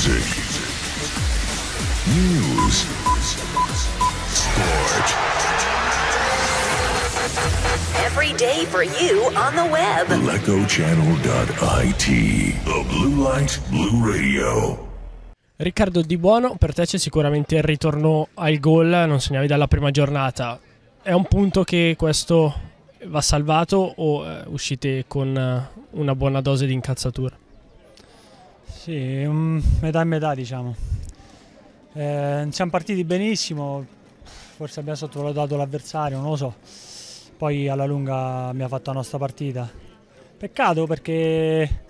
Music. News. Sport. Every day for you on the web. LecoChannel.it. The Blue Light Blue Radio. Riccardo Di Buono, per te c'è sicuramente il ritorno al gol, non segnavi dalla prima giornata. È un punto che questo va salvato o uscite con una buona dose di incazzatura? Sì, metà e metà diciamo. Siamo partiti benissimo, forse abbiamo sottovalutato l'avversario, non lo so. Poi alla lunga abbiamo fatto la nostra partita. Peccato perché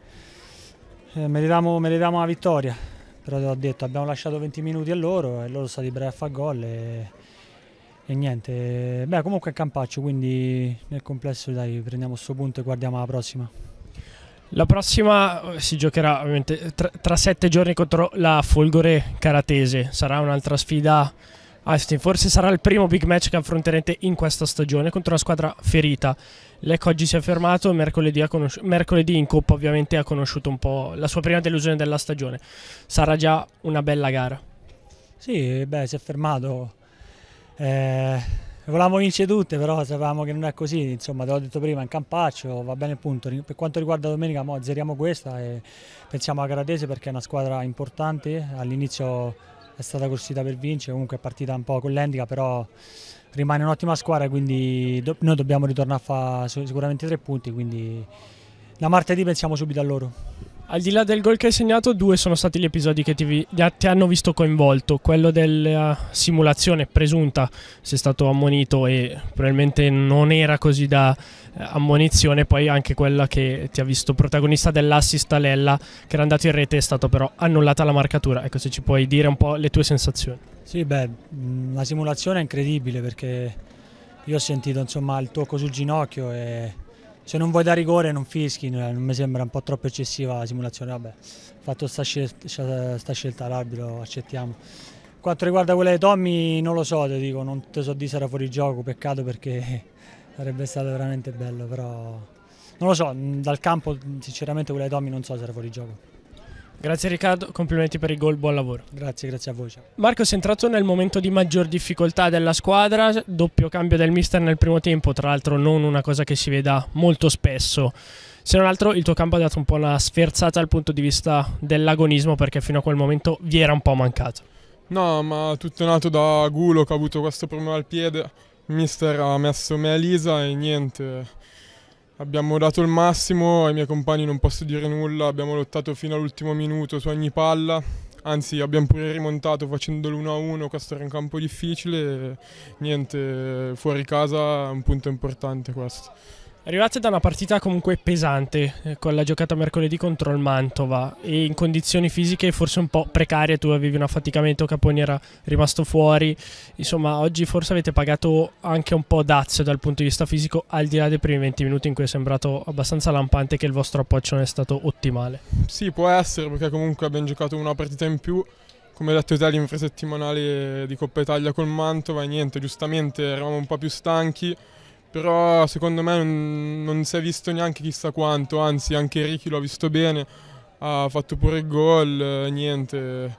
meritavamo la vittoria, però te l'ho detto, abbiamo lasciato 20 minuti a loro e loro sono stati bravi a fare gol e niente. Beh, comunque è campaccio, quindi nel complesso dai, prendiamo questo punto e guardiamo la prossima. La prossima si giocherà ovviamente tra 7 giorni contro la Folgore Caratese, sarà un'altra sfida. Forse sarà il primo big match che affronterete in questa stagione contro una squadra ferita. Lecco oggi si è fermato, mercoledì in Coppa ovviamente ha conosciuto un po' la sua prima delusione della stagione. Sarà già una bella gara. Sì, beh, si è fermato. Volevamo vincere tutte, però sapevamo che non è così, insomma, te l'ho detto prima, in campaccio va bene il punto. Per quanto riguarda domenica, mo azzeriamo questa e pensiamo a Caratese perché è una squadra importante. All'inizio è stata costruita per vincere, comunque è partita un po' con l'handicap, però rimane un'ottima squadra, quindi noi dobbiamo ritornare a fare sicuramente 3 punti, quindi da martedì pensiamo subito a loro. Al di là del gol che hai segnato, 2 sono stati gli episodi che ti hanno visto coinvolto. Quello della simulazione presunta, sei stato ammonito e probabilmente non era così da ammonizione, poi anche quella che ti ha visto protagonista dell'assist a Lella, che era andato in rete, è stato però annullata la marcatura. Ecco, se ci puoi dire un po' le tue sensazioni. Sì, beh, la simulazione è incredibile perché io ho sentito insomma il tocco sul ginocchio e se non vuoi da rigore non fischi, non mi sembra un po' troppo eccessiva la simulazione, vabbè, fatto sta scelta l'arbitro, accettiamo. Quanto riguarda quella di Tommy non lo so, te dico, non te so dire se era fuori gioco, peccato perché sarebbe stato veramente bello, però non lo so, dal campo sinceramente quella di Tommy non so se era fuori gioco. Grazie Riccardo, complimenti per il gol, buon lavoro. Grazie a voi. Ciao. Marco, sei entrato nel momento di maggior difficoltà della squadra, doppio cambio del mister nel primo tempo, tra l'altro non una cosa che si veda molto spesso. Se non altro il tuo campo ha dato un po' una sferzata dal punto di vista dell'agonismo, perché fino a quel momento vi era un po' mancato. No, ma tutto è nato da Gulo che ha avuto questo problema al piede, il mister ha messo me e Elisa e niente. Abbiamo dato il massimo, ai miei compagni non posso dire nulla, abbiamo lottato fino all'ultimo minuto su ogni palla, anzi abbiamo pure rimontato facendo l'1-1, questo era un campo difficile e niente, fuori casa un punto importante questo. Arrivate da una partita comunque pesante, con la giocata mercoledì contro il Mantova e in condizioni fisiche forse un po' precarie, tu avevi un affaticamento, Caponi era rimasto fuori, insomma oggi forse avete pagato anche un po' dazio dal punto di vista fisico, al di là dei primi 20 minuti in cui è sembrato abbastanza lampante che il vostro approccio non è stato ottimale. Sì, può essere perché comunque abbiamo giocato una partita in più, come detto te l'infrasettimanale di Coppa Italia col Mantova e niente, giustamente eravamo un po' più stanchi. Però secondo me non si è visto neanche chissà quanto, anzi anche Ricky l'ha visto bene, ha fatto pure il gol, niente.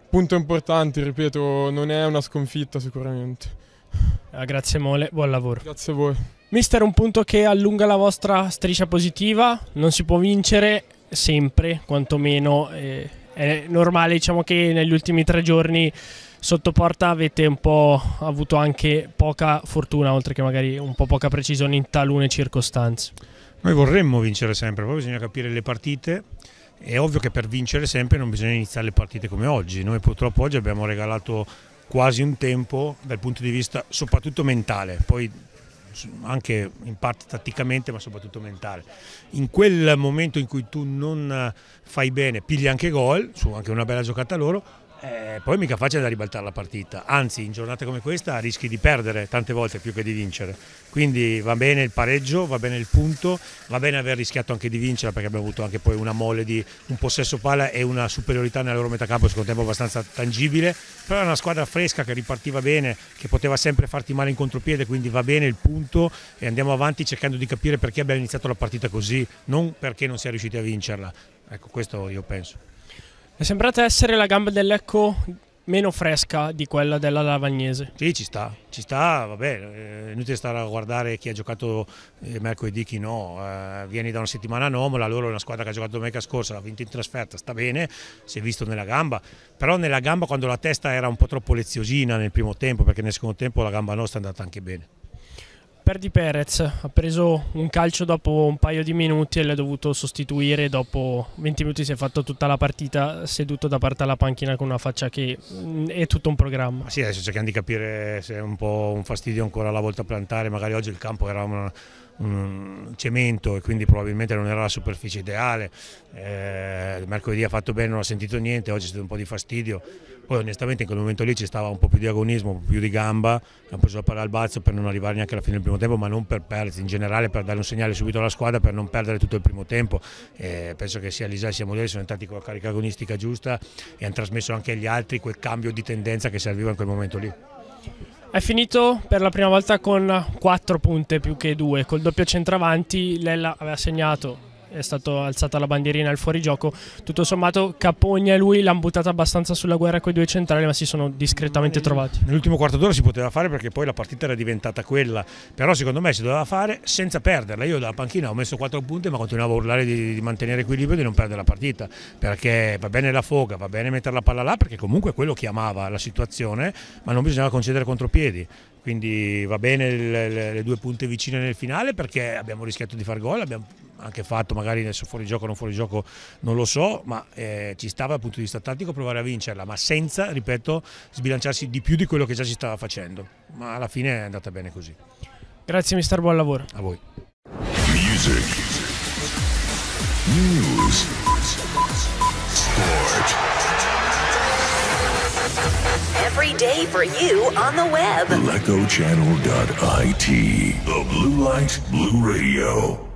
Punto importante, ripeto, non è una sconfitta sicuramente. Grazie mole, buon lavoro. Grazie a voi. Mister, un punto che allunga la vostra striscia positiva, non si può vincere sempre, quantomeno è normale, diciamo che negli ultimi 3 giorni sotto porta avete un po' avuto anche poca fortuna, oltre che magari un po' poca precisione in talune circostanze. Noi vorremmo vincere sempre, poi bisogna capire le partite. È ovvio che per vincere sempre non bisogna iniziare le partite come oggi. Noi purtroppo oggi abbiamo regalato quasi un tempo dal punto di vista soprattutto mentale, poi anche in parte tatticamente ma soprattutto mentale. In quel momento in cui tu non fai bene pigli anche gol, su anche una bella giocata loro, poi mica facile da ribaltare la partita, anzi in giornate come questa rischi di perdere tante volte più che di vincere, quindi va bene il pareggio, va bene il punto, va bene aver rischiato anche di vincere perché abbiamo avuto anche poi una mole di un possesso palla e una superiorità nella loro metà campo secondo tempo abbastanza tangibile, però è una squadra fresca che ripartiva bene, che poteva sempre farti male in contropiede, quindi va bene il punto e andiamo avanti cercando di capire perché abbiamo iniziato la partita così, non perché non si è riusciti a vincerla, ecco questo io penso. È sembrata essere la gamba del Lecco meno fresca di quella della Lavagnese. Sì, ci sta, vabbè, è inutile stare a guardare chi ha giocato mercoledì, chi no, vieni da una settimana anomala, loro è una squadra che ha giocato domenica scorsa, ha vinto in trasferta, sta bene, si è visto nella gamba, però nella gamba quando la testa era un po' troppo leziosina nel primo tempo, perché nel secondo tempo la gamba nostra è andata anche bene. Perdi Perez ha preso un calcio dopo un paio di minuti e l'ha dovuto sostituire. Dopo 20 minuti si è fatto tutta la partita seduto da parte alla panchina con una faccia che è tutto un programma. Sì, adesso cerchiamo di capire se è un po' un fastidio ancora la volta a plantare, magari oggi il campo era un cemento e quindi probabilmente non era la superficie ideale. Mercoledì ha fatto bene, non ha sentito niente, oggi è stato un po' di fastidio. Poi onestamente in quel momento lì ci stava un po' più di agonismo, un po' più di gamba, abbiamo preso la palla al balzo per non arrivare neanche alla fine del primo tempo, ma non per perdere, in generale per dare un segnale subito alla squadra per non perdere tutto il primo tempo. Penso che sia Lisa sia Modelli sono entrati con la carica agonistica giusta e hanno trasmesso anche agli altri quel cambio di tendenza che serviva in quel momento lì. È finito per la prima volta con 4 punte più che 2, col doppio centravanti. Lella aveva segnato, è stata alzata la bandierina al fuorigioco. Tutto sommato Capogna e lui l'hanno buttata abbastanza sulla guerra con i due centrali, ma si sono discretamente trovati. Nell'ultimo quarto d'ora si poteva fare perché poi la partita era diventata quella, però secondo me si doveva fare senza perderla. Io dalla panchina ho messo 4 punti ma continuavo a urlare di mantenere equilibrio e di non perdere la partita, perché va bene la foga, va bene mettere la palla là, perché comunque quello chiamava la situazione, ma non bisognava concedere contropiedi. Quindi va bene le 2 punte vicine nel finale perché abbiamo rischiato di far gol, abbiamo anche fatto magari adesso fuorigioco o non fuorigioco non lo so, ma ci stava dal punto di vista tattico provare a vincerla, ma senza, ripeto, sbilanciarsi di più di quello che già si stava facendo, ma alla fine è andata bene così. Grazie mister, buon lavoro. A voi. Music, news, sport. Every day for you on the web. LeccoChannel.it. The Blue Light Blue Radio.